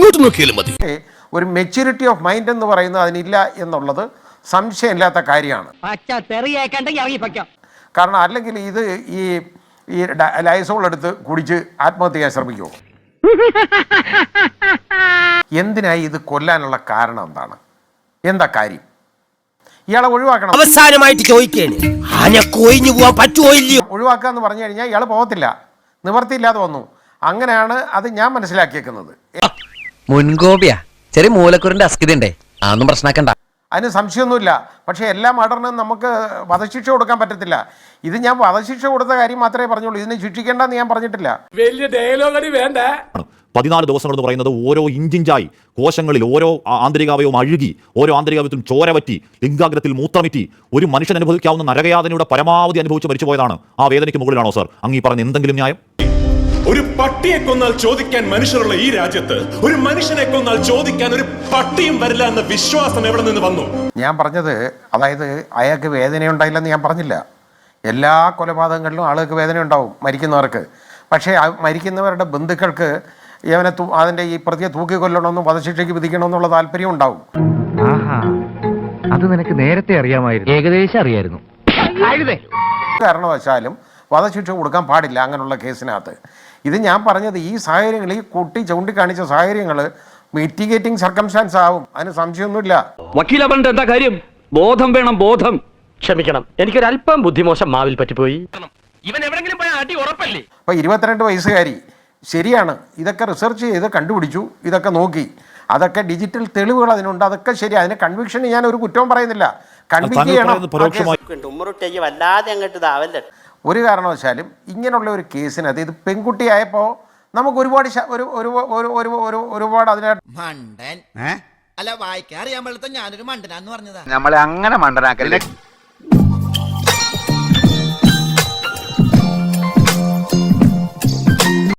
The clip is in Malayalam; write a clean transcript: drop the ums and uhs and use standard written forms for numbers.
ഇങ്ങോട്ട് നോക്കിയാലും മതി. ഒരു മെച്യൂരിറ്റി ഓഫ് മൈൻഡ് എന്ന് പറയുന്നത് അതിനില്ല എന്നുള്ളത് സംശയമില്ലാത്ത കാര്യമാണ്. കാരണം അല്ലെങ്കിൽ ഇത് ഈ ലൈസോൾ എടുത്ത് കുടിച്ച് ആത്മഹത്യ ചെയ്യാൻ ശ്രമിക്കുമോ? എന്തിനായി ഇത് കൊല്ലാനുള്ള കാരണം എന്താണ്? എന്താ കാര്യം? ഇയാളെ ഒഴിവാക്കണം. അവസാനമായിട്ട് ചോദിക്കേണ്, കൊഴിഞ്ഞു പോവാൻ പറ്റുമോ ഇല്ലയോ? ഒഴിവാക്കുക എന്ന് പറഞ്ഞു കഴിഞ്ഞാൽ ഇയാൾ പോകത്തില്ല, നിവർത്തിയില്ലാതെ വന്നു. അങ്ങനെയാണ് അത് ഞാൻ മനസ്സിലാക്കിയേക്കുന്നത്. മുൻകോപിയാ, ചെറിയ മൂലക്കുറിന്റെ അസ്കിതണ്ടേ, അതൊന്നും പ്രശ്നമാക്കണ്ട. അതിന് സംശയമൊന്നുമില്ല. പക്ഷേ എല്ലാ മർഡറിനും നമുക്ക് വധശിക്ഷ കൊടുക്കാൻ പറ്റത്തില്ല. ഇത് ഞാൻ വധശിക്ഷ കൊടുത്ത കാര്യം മാത്രമേ പറഞ്ഞുള്ളൂ, ഇതിനെ ശിക്ഷിക്കേണ്ടെന്ന് ഞാൻ പറഞ്ഞിട്ടില്ല. വലിയ ഡയലോഗ് വേണ്ട. 14 ദിവസങ്ങൾ എന്ന് പറയുന്നത് ഓരോ ഇഞ്ചിഞ്ചായി കോശങ്ങളിൽ ഓരോ ആന്തരികാവയവും അഴുകി, ഓരോ ആന്തരികാവയത്തിലും ചോര പറ്റി, ലിംഗാഗ്രത്തിൽ മൂത്രമിറ്റി ഒരു മനുഷ്യൻ അനുഭവിക്കാവുന്ന നരകയാതനയുടെ പരമാവധി അനുഭവിച്ച് മരിച്ചു പോയതാണ്. ആ വേദനയ്ക്ക് മുകളിലാണോ സാർ അങ്ങ് പറഞ്ഞ എന്തെങ്കിലും ന്യായം? ഒരു പട്ടിയെ കൊന്നാൽ ചോദിക്കാൻ മനുഷ്യരുള്ള ഈ രാജ്യത്ത് ഒരു മനുഷ്യനെ കൊന്നാൽ ചോദിക്കാൻ ഒരു പട്ടിയും വരില്ല എന്ന വിശ്വാസം എവിടെ നിന്ന് വന്നു? ഞാൻ പറഞ്ഞത്, അതായത് അയാൾക്ക് വേദനയുണ്ടായില്ലെന്ന് ഞാൻ പറഞ്ഞില്ല. എല്ലാ കൊലപാതകങ്ങളിലും ആളുകൾക്ക് വേദന ഉണ്ടാവും, മരിക്കുന്നവർക്ക്. പക്ഷേ മരിക്കുന്നവരുടെ ബന്ധുക്കൾക്ക് ഇവനെ അതിൻ്റെ ഈ പ്രതിയെ തൂക്കിക്കൊല്ലണമെന്നും വധശിക്ഷയ്ക്ക് വിധിക്കണമെന്നുള്ള താല്പര്യം ഉണ്ടാവും. അത് നിനക്ക് നേരത്തെ അറിയാമായിരുന്നു, ഏകദേശം അറിയായിരുന്നു. കാരണവശാലും വധശിക്ഷ കൊടുക്കാൻ പാടില്ല അങ്ങനെയുള്ള കേസിനകത്ത്. ഇത് ഞാൻ പറഞ്ഞത് ഈ സാഹചര്യങ്ങൾ, ഈ കുട്ടി ചൂണ്ടിക്കാണിച്ച സാഹചര്യങ്ങൾ മിറ്റിഗേറ്റിംഗ് സർക്കംസ്റ്റാൻസ് ആവും, അതിന് സംശയമൊന്നുമില്ല. വക്കീല പറഞ്ഞിട്ട് എന്താ കാര്യം? ബോധം വേണം, ബോധം. ക്ഷമിക്കണം, എനിക്കൊരല്പം ബുദ്ധിമോശം മാവിൽ പറ്റിപ്പോയി. ഇവൻ എവിടെങ്കിലും പോയ അടി ഉറപ്പല്ലേ? അപ്പോൾ 22 വയസ്സുകാരി, ശരിയാണ്, ഇതൊക്കെ റിസർച്ച് ചെയ്ത് കണ്ടുപിടിച്ചു, ഇതൊക്കെ നോക്കി, അതൊക്കെ ഡിജിറ്റൽ തെളിവുകൾ അതിനുണ്ട്, അതൊക്കെ ശരി. അതിന് കൺവിക്ഷന് ഞാൻ ഒരു കുറ്റവും പറയുന്നില്ല. കൺവിക്ട് ചെയ്യണം. ഒരു കാരണവശാലും ഇങ്ങനെയുള്ള ഒരു കേസിനകത്ത് ഇത് പെൺകുട്ടിയായപ്പോൾ നമുക്ക് ഒരുപാട് മണ്ടൻ അല്ല, വായിക്കാൻ അറിയാൻ പാടില്ല, ഞാനൊരു മണ്ടനാന്ന് പറഞ്ഞതാ. നമ്മളെ അങ്ങനെ മണ്ടനാക്കല്ലേ.